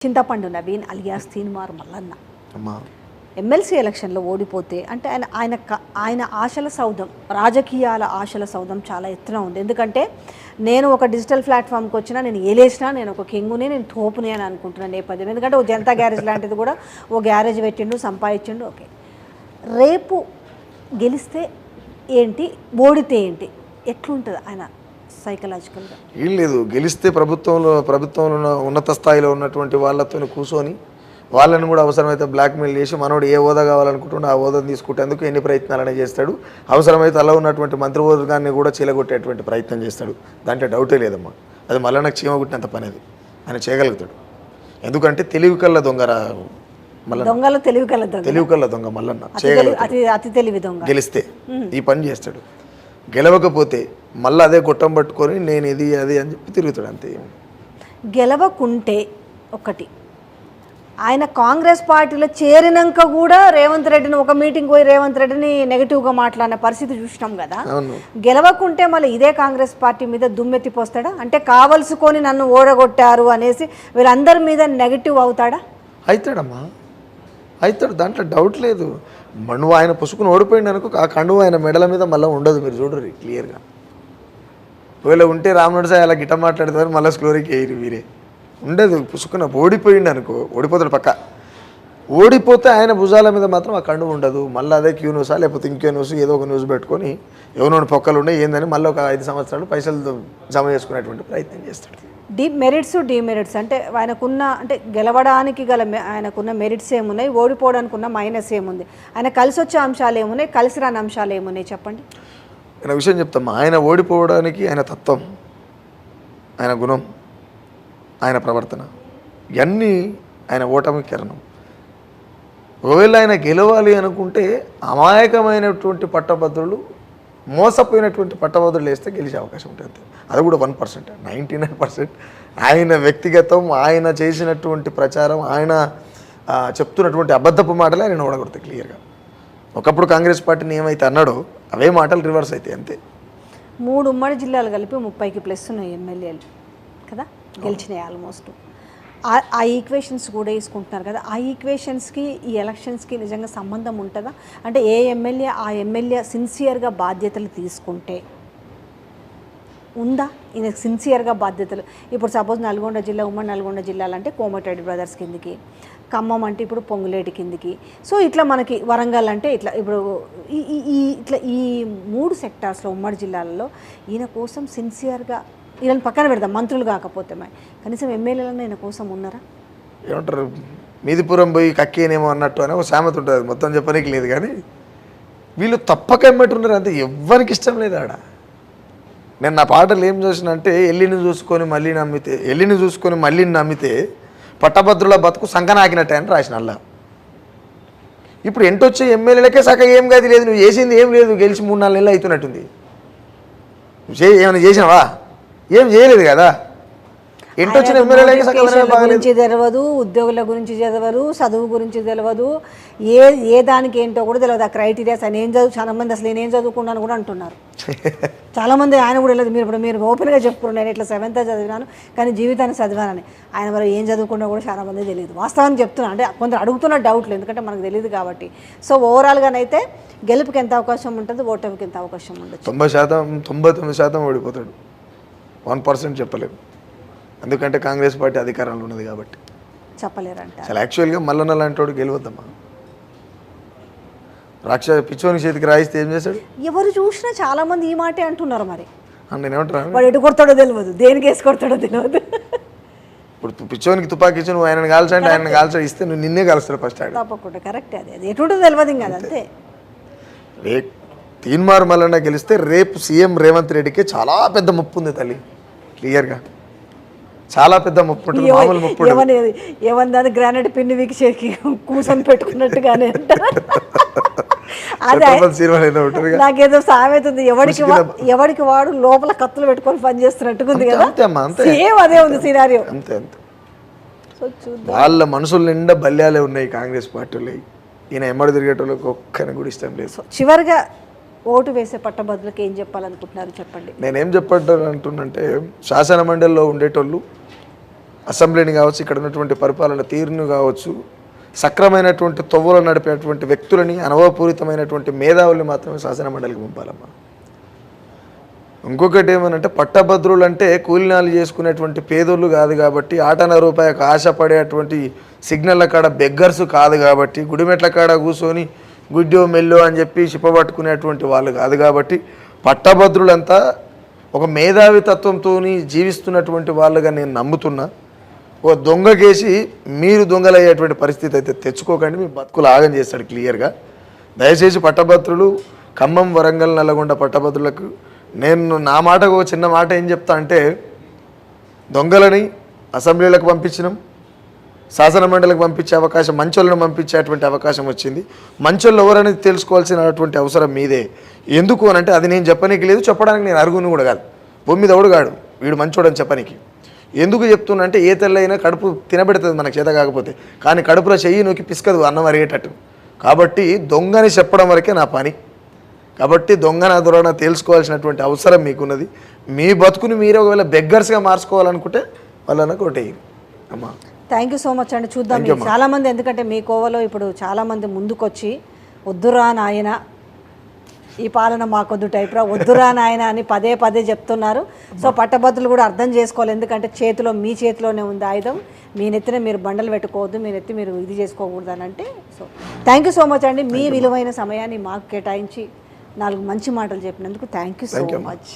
చింతపండు Naveen alias Teenmar Mallanna MLC ఎలక్షన్లో ఓడిపోతే అంటే ఆయన ఆశల సౌధం, రాజకీయాల ఆశల సౌధం చాలా ఎత్తున ఉంది. ఎందుకంటే నేను ఒక డిజిటల్ ప్లాట్ఫామ్కి వచ్చినా, నేను ఏలేసినా, నేను ఒక కింగుని, నేను తోపుని అని అనుకుంటున్నాను నేపథ్యం. ఎందుకంటే ఓ జనతా గ్యారేజ్ లాంటిది కూడా ఓ గ్యారేజ్ పెట్టిండు, సంపాదించిండు. ఓకే, రేపు గెలిస్తే ఏంటి, ఓడితే ఏంటి, ఎట్లుంటుంది ఆయన సైకలాజికల్గా? ఏం లేదు, గెలిస్తే ప్రభుత్వంలో ఉన్నత స్థాయిలో ఉన్నటువంటి వాళ్ళతో కూర్చొని వాళ్ళని కూడా అవసరమైతే బ్లాక్మెయిల్ చేసి మనోడు ఏ హోదా కావాలనుకుంటుంటే ఆ హోదాను తీసుకుంటేందుకు ఎన్ని ప్రయత్నాలనే చేస్తాడు. అవసరమైతే అలా ఉన్నటువంటి మంత్రివర్గాన్ని కూడా చీలగొట్టేటువంటి ప్రయత్నం చేస్తాడు. దాంట్లో డౌటే లేదమ్మా. అది మల్లన్నకు చీమ కుట్టినంత పని, అది ఆయన చేయగలుగుతాడు. ఎందుకంటే తెలివి కల్ల దొంగ మల్లన్న చేయగలుగుతాడు. గెలిస్తే ఈ పని చేస్తాడు. గెలవకపోతే మళ్ళీ అదే గొట్టం పట్టుకొని నేను ఇది అది అని చెప్పి తిరుగుతాడు, అంతే. గెలవకుంటే ఒకటి, ఆయన కాంగ్రెస్ పార్టీలో చేరినాక కూడా రేవంత్ రెడ్డిని ఒక మీటింగ్ పోయి రేవంత్ రెడ్డిని నెగిటివ్గా మాట్లాడిన పరిస్థితి చూసినాం కదా. గెలవకుంటే మళ్ళీ ఇదే కాంగ్రెస్ పార్టీ మీద దుమ్మెత్తిపోస్తాడా? అంటే కావలసుకొని నన్ను ఓడగొట్టారు అనేసి వీళ్ళందరి మీద నెగిటివ్ అవుతాడా? అవుతాడమ్మా, అవుతాడు, దాంట్లో డౌట్ లేదు. నువ్వు ఆయన పుసుకుని ఓడిపోయింది అనుకో, ఆ కండువ ఆయన మెడల మీద మళ్ళీ ఉండదు. మీరు చూడరు క్లియర్గా. ఒకవేళ ఉంటే రామనాథ్ సాయి అలా గిట్ట మాట్లాడతారు, మళ్ళీ స్లోరీకి వేయరు వీరే. ఉండదు. పుసుకున్న ఓడిపోయింది అనుకో, ఓడిపోతాడు పక్క. ఓడిపోతే ఆయన భుజాల మీద మాత్రం ఆ కండువ ఉండదు. మళ్ళీ అదే క్యూ న్యూసా లేకపోతే ఇంకో న్యూస్, ఏదో ఒక న్యూస్ పెట్టుకొని ఎవరో పొక్కలు ఉండే ఏందని మళ్ళీ ఒక 5 సంవత్సరాలు పైసలు జమ చేసుకునేటువంటి ప్రయత్నం చేస్తాడు. డీమెరిట్స్ అంటే ఆయనకున్న, అంటే గెలవడానికి గల ఆయనకున్న మెరిట్స్ ఏమున్నాయి, ఓడిపోవడానికి ఉన్న మైనస్ ఏముంది, ఆయన కలిసి వచ్చే అంశాలు ఏమున్నాయి, కలిసి రాని అంశాలు ఏమున్నాయి చెప్పండి. ఆయన విషయం చెప్తామా. ఆయన ఓడిపోవడానికి ఆయన తత్వం, ఆయన గుణం, ఆయన ప్రవర్తన, ఇవన్నీ ఆయన ఓటమి కారణం. ఒకవేళ ఆయన గెలవాలి అనుకుంటే అమాయకమైనటువంటి పట్టభద్రులు, మోసపోయినటువంటి పట్టభద్రులు వేస్తే గెలిచే అవకాశం ఉంటుంది. అది కూడా 1%, 99% ఆయన వ్యక్తిగతం, ఆయన చేసినటువంటి ప్రచారం, ఆయన చెప్తున్నటువంటి అబద్ధపు మాటలే ఆయన ఓడగొడతాయి క్లియర్గా. ఒకప్పుడు కాంగ్రెస్ పార్టీని ఏమైతే అన్నాడో అవే మాటలు రివర్స్ అవుతాయి, అంతే. 3 ఉమ్మడి జిల్లాలు కలిపి 30కి ప్లస్ ఉన్నాయి ఎమ్మెల్యేలు కదా, గెలిచినాయి ఆల్మోస్ట్. ఆ ఈక్వేషన్స్ కూడా వేసుకుంటున్నారు కదా. ఆ ఈక్వేషన్స్కి ఈ ఎలక్షన్స్కి నిజంగా సంబంధం ఉంటుందా? అంటే ఏ ఎమ్మెల్యే ఆ ఎమ్మెల్యే సిన్సియర్గా బాధ్యతలు తీసుకుంటే ఉందా? ఈయనకు సిన్సియర్గా బాధ్యతలు. ఇప్పుడు సపోజ్ నల్గొండ జిల్లా, ఉమ్మడి నల్గొండ జిల్లాలంటే కోమటిరెడ్డి బ్రదర్స్ కిందికి, ఖమ్మం అంటే ఇప్పుడు పొంగులేటి కిందికి, సో ఇట్లా మనకి వరంగల్ అంటే ఇట్లా ఇప్పుడు ఈ 3 సెక్టార్స్లో ఉమ్మడి జిల్లాలలో ఈయన కోసం సిన్సియర్గా, వీళ్ళని పక్కన పెడదాం మంత్రులు కాకపోతే కనీసం ఎమ్మెల్యేలను ఈయన కోసం ఉన్నారా? ఏమంటారు, మీదిపురం పోయి కక్కేనేమో అన్నట్టు అని ఒక సామెత ఉంటుంది, మొత్తం చెప్పడానికి లేదు. కానీ వీళ్ళు తప్పక ఎమ్మట్టున్నారు, అంతే. ఎవ్వరికి ఇష్టం లేదు ఆడ. నేను నా పాటలు ఏం చూసిన అంటే, ఎల్లిని చూసుకొని మళ్ళీ నమ్మితే పట్టభద్రుల బతుకు సంకనాకినట్టే అని రాసిన అల్లా. ఇప్పుడు ఎంటొచ్చే ఎమ్మెల్యేలకే సగ ఏం గది లేదు, నువ్వు చేసింది ఏం లేదు, గెలిచి 3-4 నెలలు అవుతున్నట్టుంది. ఏమైనా చేసినావా? ఏం చేయలేదు కదా. ఎంటొచ్చిన ఎమ్మెల్యేలకి గురించి తెలియదు, ఉద్యోగుల గురించి తెలియదు, చదువు గురించి తెలియదు, ఏ దానికి ఏంటో కూడా తెలియదు. ఆ క్రైటీరియాస్ ఆయన ఏం చదువు, చాలా మంది అసలు నేను ఏం చదువుకున్నాను కూడా అంటున్నారు చాలామంది. ఆయన కూడా వెళ్ళదు. మీరు ఓపెన్గా చెప్పుకున్నారు, నేను ఇట్లా 7th చదివినాను కానీ జీవితాన్ని చదివానని. ఆయన మరి ఏం చదువుకున్నా కూడా చాలా మంది తెలియదు. వాస్తవాన్ని చెప్తున్నా, అంటే కొందరు అడుగుతున్న డౌట్లు, ఎందుకంటే మనకు తెలియదు కాబట్టి. సో ఓవరాల్గానైతే గెలుపుకి ఎంత అవకాశం ఉంటుంది, ఓటమికి ఎంత అవకాశం ఉంటుంది? 90%, 99% ఓడిపోతాడు. 1% చెప్పలేము, ఎందుకంటే కాంగ్రెస్ పార్టీ అధికారంలో ఉన్నది కాబట్టి చెప్పలేరంట. అసలు యాక్చువల్గా మల్లన్న లాంటి వాడు గెలవద్దమ్మా. పిచ్చోని చేతికి రాయిస్తే ఏం చేశాడు? ఎవరు చూసినా చాలా మంది ఈ మాటే అంటున్నారు. మరి నేను ఏమంటాను, వాడు ఎటు కొడతాడో తెలియదు, దేనికి వేసి కొడతాడో తెలియదు. ఇప్పుడు పిచ్చోనికి తుపాకి ఇచ్చి నువ్వు ఆయనను కాల్చండి, ఆయనను కాల్చా ఇస్తే నువ్వు నిన్నే కాలుస్తాడు ఫస్ట్. తప్పకుండా కరెక్ట్. అది ఎటుంటుందో తెలియదు ఇంకా, అంతే. తీన్మార్ మల్లన్న గెలిస్తే రేపు సీఎం రేవంత్ రెడ్డికి చాలా పెద్ద ముప్పు ఉంది తల్లి, క్లియర్గా చాలా పెద్ద ముప్పు ఉంటుంది. మామూలు ముప్పు ఏమన్నా గ్రానైట్ పిన్ని వీకి కూర్చొని పెట్టుకున్నట్టుగానే నాకేదో సామెత ఉంది, ఎవడికి వాడు లోపల కత్తులు పెట్టుకొని పని చేస్తున్నట్టుగా ఉంది కదా. సేమ్ అదే ఉంది సినారియో. అంతే. వాళ్ళ మనసుల నిండా బల్యాలే ఉన్నాయి కాంగ్రెస్ పార్టీలో. ఈయన ఎమ్మడి తిరిగేటోళ్ళకి ఒక్కని కూడా ఇష్టం లేదు. చివరిగా ఓటు వేసే పట్టభద్రులకు ఏం చెప్పాలనుకుంటున్నారు చెప్పండి. నేనేం చెప్పంటానంటున్నంటే, శాసన మండలిలో ఉండేటోళ్ళు అసెంబ్లీని కావచ్చు, ఇక్కడ ఉన్నటువంటి పరిపాలన తీరును కావచ్చు, సక్రమైనటువంటి తొవ్వలు నడిపేటువంటి వ్యక్తులని, అనుభవపూరితమైనటువంటి మేధావుల్ని మాత్రమే శాసన మండలికి పంపాలమ్మా. ఇంకొకటి ఏమనంటే పట్టభద్రులు అంటే కూలినాలు చేసుకునేటువంటి పేదోళ్ళు కాదు కాబట్టి, ఆటన రూపాయకు ఆశపడేటువంటి సిగ్నల్ల కాడ బెగ్గర్స్ కాదు కాబట్టి, గుడిమెట్ల కాడ కూర్చొని గుడ్డో మెల్లో అని చెప్పి చిప్పబట్టుకునేటువంటి వాళ్ళు కాదు కాబట్టి, పట్టభద్రులంతా ఒక మేధావి తత్వంతో జీవిస్తున్నటువంటి వాళ్ళుగా నేను నమ్ముతున్నా. ఓ దొంగకేసి మీరు దొంగలయ్యేటువంటి పరిస్థితి అయితే తెచ్చుకోకండి, మీ బతుకులు ఆగం చేస్తాడు క్లియర్గా. దయచేసి పట్టభద్రులు, ఖమ్మం, వరంగల్, నల్లగొండ పట్టభద్రులకు నేను నా మాటకు ఒక చిన్న మాట ఏం చెప్తా అంటే, దొంగలని అసెంబ్లీలకు పంపించినాం, శాసన మండలికి పంపించే అవకాశం, మంచోళ్ళను పంపించేటువంటి అవకాశం వచ్చింది. మంచోళ్ళు ఎవరనేది తెలుసుకోవాల్సినటువంటి అవసరం మీదే. ఎందుకు అని అంటే, అది నేను చెప్పనీకి లేదు, చెప్పడానికి నేను అరుగును కూడా కాదు, భూమి మీద ఓడుగాడు వీడు మంచోడని చెప్పనీకి. ఎందుకు చెప్తున్నా అంటే, ఏ తెల్లైనా కడుపు తినబెడుతుంది మనకు చేత కాకపోతే, కానీ కడుపులో చెయ్యి నూకి పిసుకదు అన్నం అరిగేటట్టు. కాబట్టి దొంగని చెప్పడం వరకే నా పని. కాబట్టి దొంగన దొరన తెలుసుకోవాల్సినటువంటి అవసరం మీకున్నది. మీ బతుకుని మీరే ఒకవేళ బెగ్గర్స్గా మార్చుకోవాలనుకుంటే వాళ్ళని కొట్టేయి అమ్మా. థ్యాంక్ యూ సో మచ్ అండి. చూద్దాం చాలామంది, ఎందుకంటే మీ కోవలో ఇప్పుడు చాలామంది ముందుకొచ్చి వద్దురా నాయన ఈ పాలన మాకొద్దు టైప్రా, వద్దురా నాయన అని పదే పదే చెప్తున్నారు. సో పట్టభద్రులు కూడా అర్థం చేసుకోవాలి, ఎందుకంటే మీ చేతిలోనే ఉంది ఆయుధం, మీ నెత్తిన మీరు బండలు పెట్టుకోవద్దు, మీ నెత్తి మీరు ఇది చేసుకోకూడదు అని అంటే. So thank you so much అండి, మీ విలువైన సమయాన్ని మాకు కేటాయించి 4 మంచి మాటలు చెప్పినందుకు థ్యాంక్ యూ సో మచ్.